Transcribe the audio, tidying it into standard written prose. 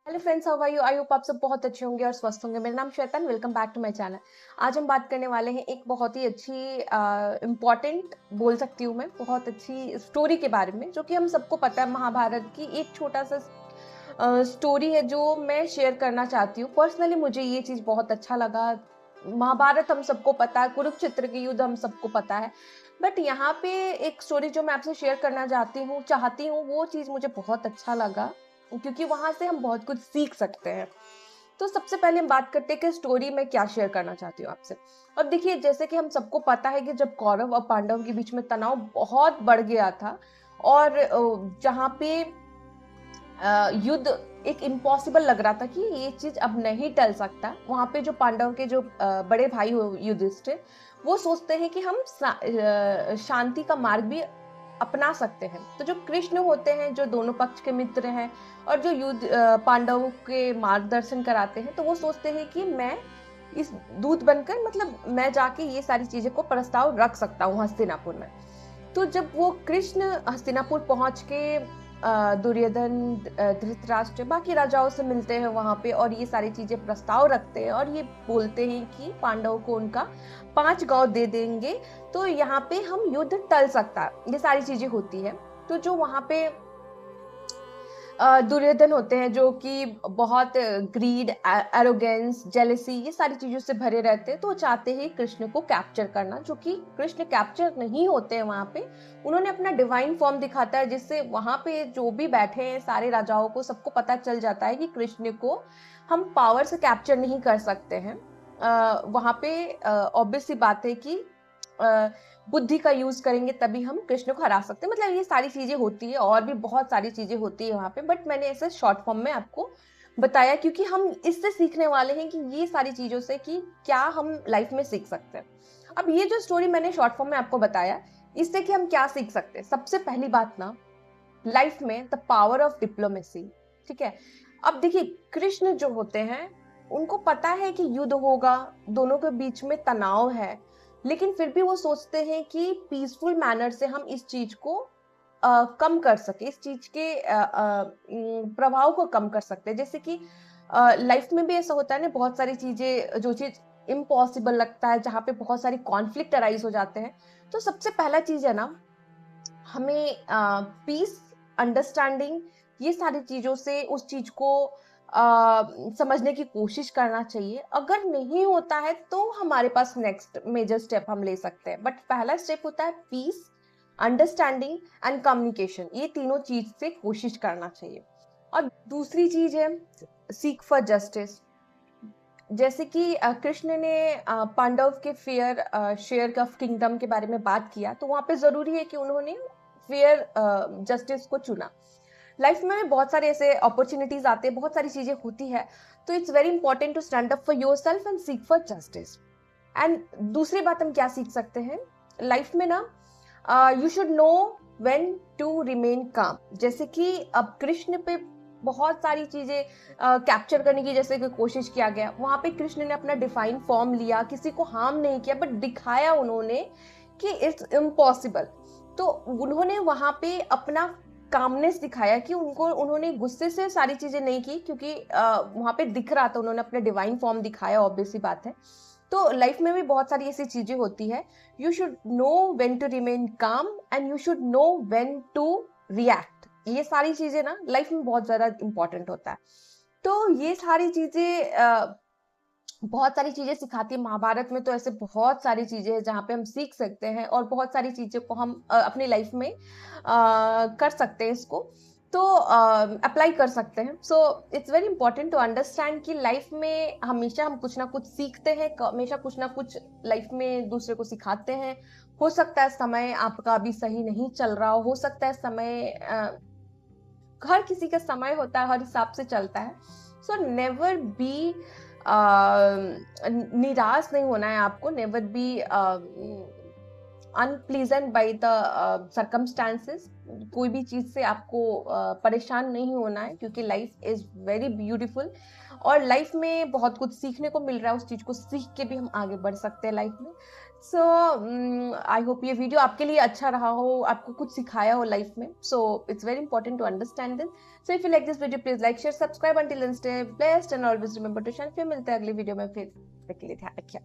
Hello friends, how are you? I hope आप सब बहुत अच्छे होंगे और स्वस्थ होंगे। मेरा नाम Shweta, welcome back to my channel. आज हम बात करने वाले हैं एक बहुत ही अच्छी इम्पॉर्टेंट बोल सकती हूँ मैं, बहुत अच्छी स्टोरी के बारे में, जो कि हम सबको पता है। महाभारत की एक छोटा सा स्टोरी है जो मैं शेयर करना चाहती हूँ। पर्सनली मुझे ये चीज़ बहुत अच्छा लगा। महाभारत हम सबको पता है, कुरुक्षेत्र के युद्ध हम सबको पता है, बट यहाँ पे एक स्टोरी जो मैं आपसे शेयर करना चाहती हूँ वो चीज़ मुझे बहुत अच्छा लगा, क्योंकि वहां से हम बहुत कुछ सीख सकते हैं। तो सबसे पहले हम बात करते हैं कि स्टोरी में क्या शेयर करना चाहती हूँ आपसे। अब देखिए, जैसे कि हम सबको पता है कि जब कौरव और पांडव के बीच में तनाव बहुत बढ़ गया था और जहाँ पे युद्ध एक इम्पॉसिबल लग रहा था कि ये चीज अब नहीं टल सकता, वहां पे जो पांडव के जो बड़े भाई युधिष्ठिर, वो सोचते हैं कि हम शांति का मार्ग भी अपना सकते हैं। तो जो कृष्ण होते हैं, जो दोनों पक्ष के मित्र हैं और जो पांडवों के मार्गदर्शन कराते हैं, तो वो सोचते हैं कि मैं इस दूत बनकर, मतलब मैं जाके ये सारी चीजें को प्रस्ताव रख सकता हूँ हस्तिनापुर में। तो जब वो कृष्ण हस्तिनापुर पहुंच के दुर्योधन, धृतराष्ट्र, बाकी राजाओं से मिलते हैं वहां पे और ये सारी चीजें प्रस्ताव रखते हैं और ये बोलते हैं कि पांडवों को उनका 5 गांव दे देंगे, तो यहाँ पे हम युद्ध टल सकता है। ये सारी चीजें होती है। तो जो वहां पे दुर्योधन होते हैं, जो कि बहुत ग्रीड, एरोगेंस, जेलेसी, ये सारी चीजों से भरे रहते हैं, तो वो चाहते हैं कृष्ण को कैप्चर करना, जो कि कृष्ण कैप्चर नहीं होते हैं वहां पे। उन्होंने अपना डिवाइन फॉर्म दिखाता है, जिससे वहां पे जो भी बैठे हैं सारे राजाओं को, सबको पता चल जाता है कि कृष्ण को हम पावर से कैप्चर नहीं कर सकते हैं। वहां पे ऑब्वियस सी बात है कि बुद्धि का यूज करेंगे तभी हम कृष्ण को हरा सकते हैं। मतलब ये सारी चीजें होती है और भी बहुत सारी चीजें होती है वहां पे, बट मैंने ऐसे शॉर्ट फॉर्म में आपको बताया, क्योंकि हम इससे सीखने वाले हैं कि ये सारी चीजों से कि क्या हम लाइफ में सीख सकते हैं। अब ये जो स्टोरी मैंने शॉर्ट फॉर्म में आपको बताया, इससे कि हम क्या सीख सकते हैं। सबसे पहली बात ना, लाइफ में द पावर ऑफ डिप्लोमेसी। ठीक है। अब देखिए, कृष्ण जो होते हैं, उनको पता है कि युद्ध होगा, दोनों के बीच में तनाव है, लेकिन फिर भी वो सोचते हैं कि पीसफुल मैनर से हम इस चीज को कम कर सके, इस चीज के प्रभाव को कम कर सकते हैं। जैसे कि लाइफ में भी ऐसा होता है ना, बहुत सारी चीजें, जो चीज इम्पॉसिबल लगता है, जहाँ पे बहुत सारी कॉन्फ्लिक्ट अराइज हो जाते हैं, तो सबसे पहला चीज है ना, हमें पीस, अंडरस्टैंडिंग, ये सारी चीजों से उस चीज को समझने की कोशिश करना चाहिए। अगर नहीं होता है तो हमारे पास नेक्स्ट मेजर स्टेप हम ले सकते हैं, बट पहला स्टेप होता है पीस, अंडरस्टैंडिंग एंड कम्युनिकेशन। ये तीनों चीज से कोशिश करना चाहिए। और दूसरी चीज है सीक फॉर जस्टिस। जैसे कि कृष्ण ने पांडव के फेयर शेयर ऑफ किंगडम के बारे में बात किया, तो वहां पे जरूरी है कि उन्होंने फेयर जस्टिस को चुना। लाइफ में बहुत सारे ऐसे अपॉर्चुनिटीज आते हैं, बहुत सारी चीजें होती है, तो it's very important to stand up for yourself and seek for justice. And दूसरी बात हम क्या सीख सकते हैं लाइफ में ना, you should know when to remain calm. जैसे कि अब कृष्ण पे बहुत सारी चीजें कैप्चर करने की जैसे कि कोशिश किया गया, वहां पे कृष्ण ने अपना डिफाइन फॉर्म लिया, किसी को हार्म नहीं किया, बट दिखाया उन्होंने कि इट्स इम्पॉसिबल। तो उन्होंने वहां पे अपना कामनेस दिखाया कि उन्होंने गुस्से से सारी चीजें नहीं की, क्योंकि वहां पे दिख रहा था, उन्होंने अपना डिवाइन फॉर्म दिखाया, ऑब्वियस सी बात है। तो लाइफ में भी बहुत सारी ऐसी चीजें होती है। You should know when to remain calm and you should know when to react. ये सारी चीजें ना लाइफ में बहुत ज्यादा इंपॉर्टेंट होता है। तो ये सारी चीजें बहुत सारी चीजें सिखाती है। महाभारत में तो ऐसे बहुत सारी चीजें हैं जहाँ पे हम सीख सकते हैं और बहुत सारी चीजें को हम अपनी लाइफ में कर सकते हैं, इसको तो अप्लाई कर सकते हैं। So it's very important to understand कि लाइफ में हमेशा हम कुछ ना कुछ सीखते हैं, हमेशा कुछ ना कुछ लाइफ में दूसरे को सिखाते हैं। हो सकता है समय आपका अभी सही नहीं चल रहा हो सकता है समय हर किसी का समय होता है, हर हिसाब से चलता है। सो नेवर बी निराश नहीं होना है आपको, never be unpleasant by the circumstances. कोई भी चीज से आपको परेशान नहीं होना है, क्योंकि लाइफ इज वेरी ब्यूटीफुल और लाइफ में बहुत कुछ सीखने को मिल रहा है। उस चीज को सीख के भी हम आगे बढ़ सकते हैं लाइफ में। सो आई होप ये वीडियो आपके लिए अच्छा रहा हो, आपको कुछ सिखाया हो लाइफ में. So it's very important to understand this. So if you like this video please like share subscribe. Until then stay blessed and always remember to shine. फिर मिलते हैं अगली वीडियो में. फिर तक के लिए ध्यान रखिए.